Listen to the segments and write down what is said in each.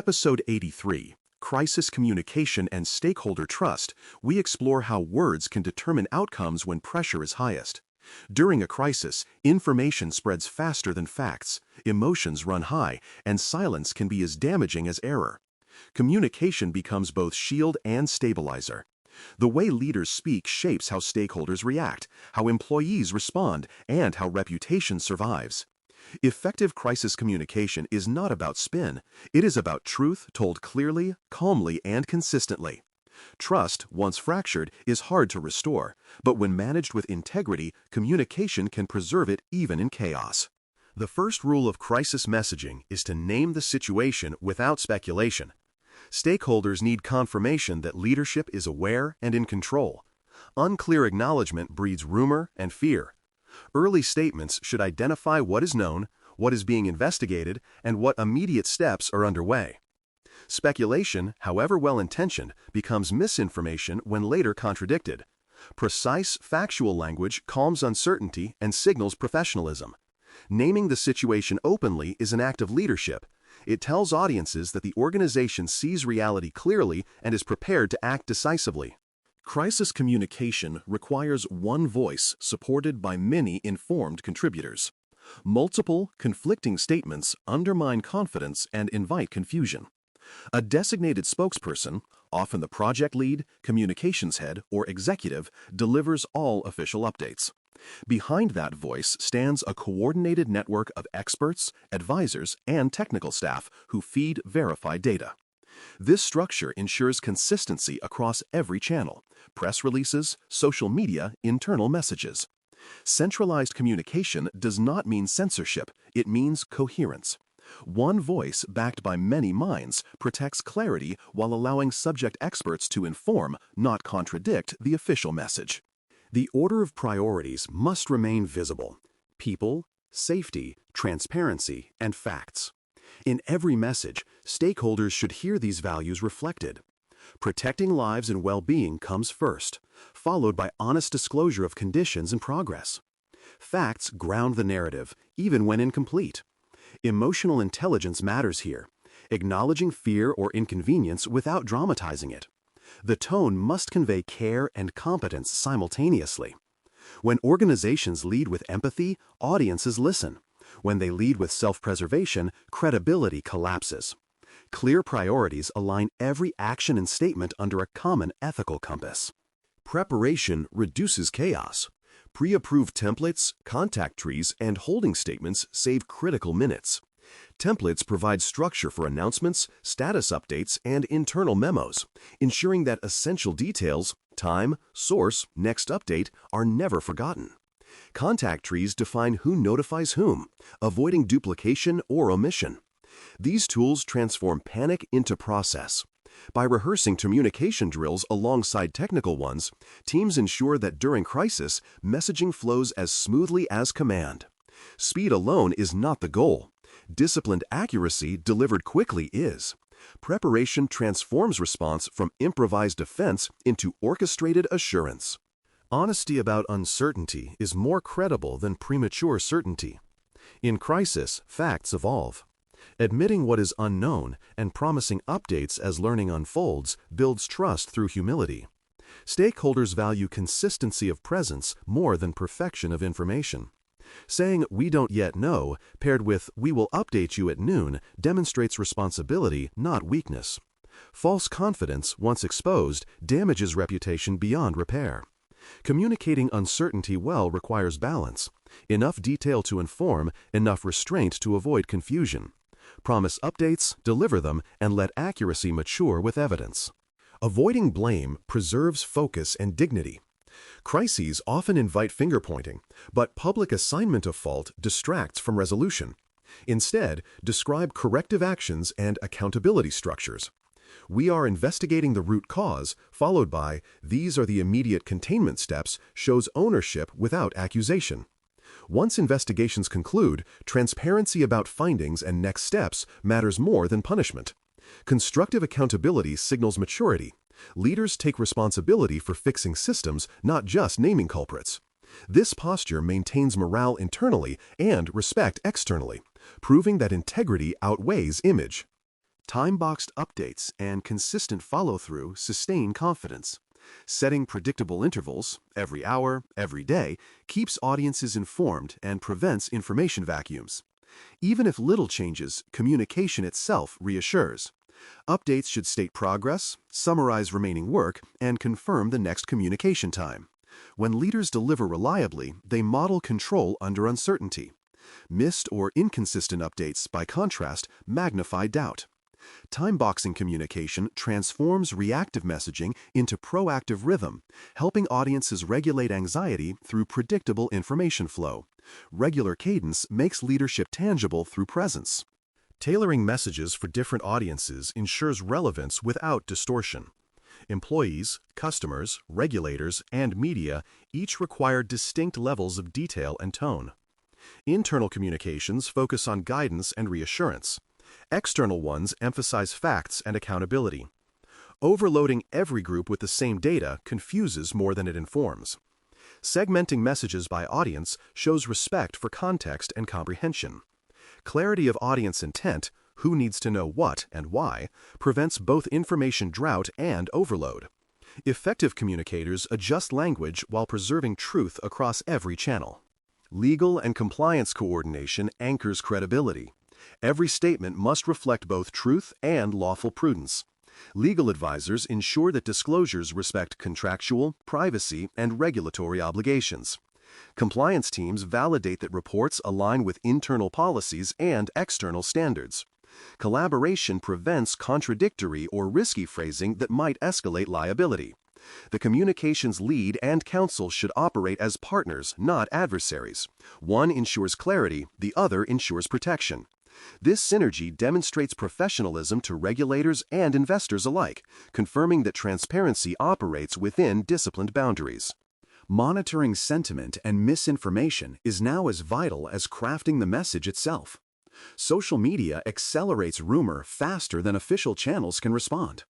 Episode 83, Crisis Communication and Stakeholder Trust, we explore how words can determine outcomes when pressure is highest. During a crisis, information spreads faster than facts, emotions run high, and silence can be as damaging as error. Communication becomes both shield and stabilizer. The way leaders speak shapes how stakeholders react, how employees respond, and how reputation survives. Effective crisis communication is not about spin. It is about truth told clearly, calmly, and consistently. Trust, once fractured, is hard to restore, but when managed with integrity, communication can preserve it even in chaos. The first rule of crisis messaging is to name the situation without speculation. Stakeholders need confirmation that leadership is aware and in control. Unclear acknowledgement breeds rumor and fear. Early statements should identify what is known, what is being investigated, and what immediate steps are underway. Speculation, however well-intentioned, becomes misinformation when later contradicted. Precise, factual language calms uncertainty and signals professionalism. Naming the situation openly is an act of leadership. It tells audiences that the organization sees reality clearly and is prepared to act decisively. Crisis communication requires one voice supported by many informed contributors. Multiple, conflicting statements undermine confidence and invite confusion. A designated spokesperson, often the project lead, communications head, or executive, delivers all official updates. Behind that voice stands a coordinated network of experts, advisors, and technical staff who feed verified data. This structure ensures consistency across every channel: press releases, social media, internal messages. Centralized communication does not mean censorship, it means coherence. One voice backed by many minds protects clarity while allowing subject experts to inform, not contradict, the official message. The order of priorities must remain visible: people, safety, transparency, and facts. In every message, stakeholders should hear these values reflected. Protecting lives and well-being comes first, followed by honest disclosure of conditions and progress. Facts ground the narrative, even when incomplete. Emotional intelligence matters here, acknowledging fear or inconvenience without dramatizing it. The tone must convey care and competence simultaneously. When organizations lead with empathy, audiences listen. When they lead with self-preservation, credibility collapses. Clear priorities align every action and statement under a common ethical compass. Preparation reduces chaos. Pre-approved templates, contact trees, and holding statements save critical minutes. Templates provide structure for announcements, status updates, and internal memos, ensuring that essential details, time, source, next update, are never forgotten. Contact trees define who notifies whom, avoiding duplication or omission. These tools transform panic into process. By rehearsing communication drills alongside technical ones, teams ensure that during crisis, messaging flows as smoothly as command. Speed alone is not the goal. Disciplined accuracy delivered quickly is. Preparation transforms response from improvised defense into orchestrated assurance. Honesty about uncertainty is more credible than premature certainty. In crisis, facts evolve. Admitting what is unknown and promising updates as learning unfolds builds trust through humility. Stakeholders value consistency of presence more than perfection of information. Saying "we don't yet know," paired with "we will update you at noon," demonstrates responsibility, not weakness. False confidence, once exposed, damages reputation beyond repair. Communicating uncertainty well requires balance. Enough detail to inform, enough restraint to avoid confusion. Promise updates, deliver them, and let accuracy mature with evidence. Avoiding blame preserves focus and dignity. Crises often invite finger-pointing, but public assignment of fault distracts from resolution. Instead, describe corrective actions and accountability structures. "We are investigating the root cause," followed by "these are the immediate containment steps," shows ownership without accusation. Once investigations conclude, transparency about findings and next steps matters more than punishment. Constructive accountability signals maturity. Leaders take responsibility for fixing systems, not just naming culprits. This posture maintains morale internally and respect externally, proving that integrity outweighs image. Time-boxed updates and consistent follow-through sustain confidence. Setting predictable intervals, every hour, every day, keeps audiences informed and prevents information vacuums. Even if little changes, communication itself reassures. Updates should state progress, summarize remaining work, and confirm the next communication time. When leaders deliver reliably, they model control under uncertainty. Missed or inconsistent updates, by contrast, magnify doubt. Time-boxing communication transforms reactive messaging into proactive rhythm, helping audiences regulate anxiety through predictable information flow. Regular cadence makes leadership tangible through presence. Tailoring messages for different audiences ensures relevance without distortion. Employees, customers, regulators, and media each require distinct levels of detail and tone. Internal communications focus on guidance and reassurance. External ones emphasize facts and accountability. Overloading every group with the same data confuses more than it informs. Segmenting messages by audience shows respect for context and comprehension. Clarity of audience intent, who needs to know what and why, prevents both information drought and overload. Effective communicators adjust language while preserving truth across every channel. Legal and compliance coordination anchors credibility. Every statement must reflect both truth and lawful prudence. Legal advisors ensure that disclosures respect contractual, privacy, and regulatory obligations. Compliance teams validate that reports align with internal policies and external standards. Collaboration prevents contradictory or risky phrasing that might escalate liability. The communications lead and counsel should operate as partners, not adversaries. One ensures clarity, the other ensures protection. This synergy demonstrates professionalism to regulators and investors alike, confirming that transparency operates within disciplined boundaries. Monitoring sentiment and misinformation is now as vital as crafting the message itself. Social media accelerates rumor faster than official channels can respond.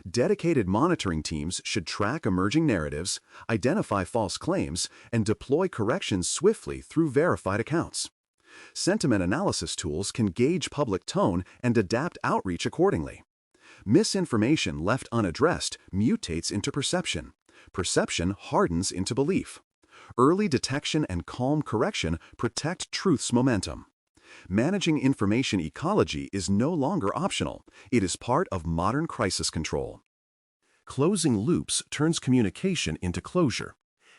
Dedicated monitoring teams should track emerging narratives, identify false claims, and deploy corrections swiftly through verified accounts. Sentiment analysis tools can gauge public tone and adapt outreach accordingly. Misinformation left unaddressed mutates into perception. Perception hardens into belief. Early detection and calm correction protect truth's momentum. Managing information ecology is no longer optional. It is part of modern crisis control. Closing loops turns communication into closure.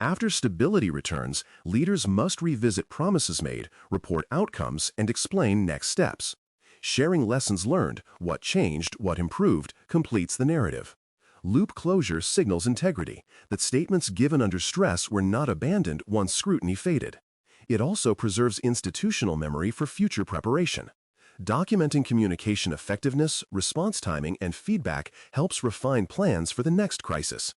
After stability returns, leaders must revisit promises made, report outcomes, and explain next steps. Sharing lessons learned, what changed, what improved, completes the narrative. Loop closure signals integrity, that statements given under stress were not abandoned once scrutiny faded. It also preserves institutional memory for future preparation. Documenting communication effectiveness, response timing, and feedback helps refine plans for the next crisis.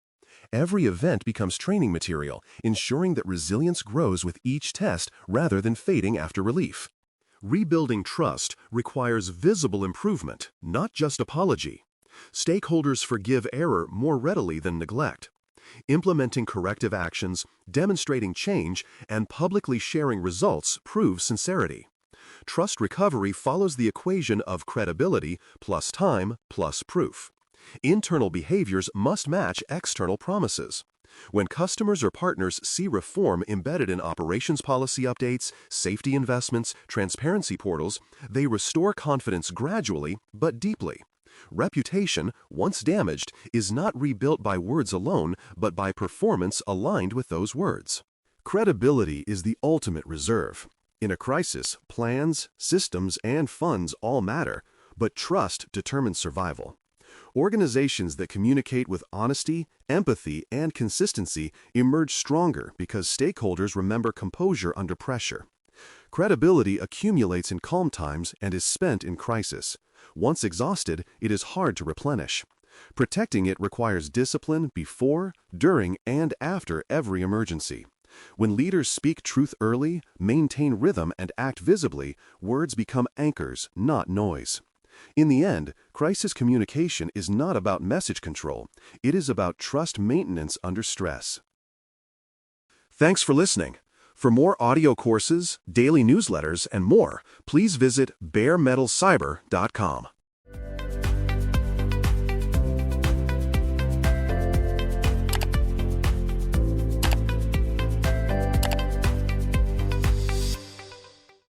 Every event becomes training material, ensuring that resilience grows with each test rather than fading after relief. Rebuilding trust requires visible improvement, not just apology. Stakeholders forgive error more readily than neglect. Implementing corrective actions, demonstrating change, and publicly sharing results prove sincerity. Trust recovery follows the equation of credibility plus time plus proof. Internal behaviors must match external promises. When customers or partners see reform embedded in operations policy updates, safety investments, transparency portals, they restore confidence gradually but deeply. Reputation, once damaged, is not rebuilt by words alone, but by performance aligned with those words. Credibility is the ultimate reserve. In a crisis, plans, systems, and funds all matter, but trust determines survival. Organizations that communicate with honesty, empathy, and consistency emerge stronger because stakeholders remember composure under pressure. Credibility accumulates in calm times and is spent in crisis. Once exhausted, it is hard to replenish. Protecting it requires discipline before, during, and after every emergency. When leaders speak truth early, maintain rhythm, and act visibly, words become anchors, not noise. In the end, crisis communication is not about message control. It is about trust maintenance under stress. Thanks for listening. For more audio courses, daily newsletters, and more, please visit baremetalcyber.com.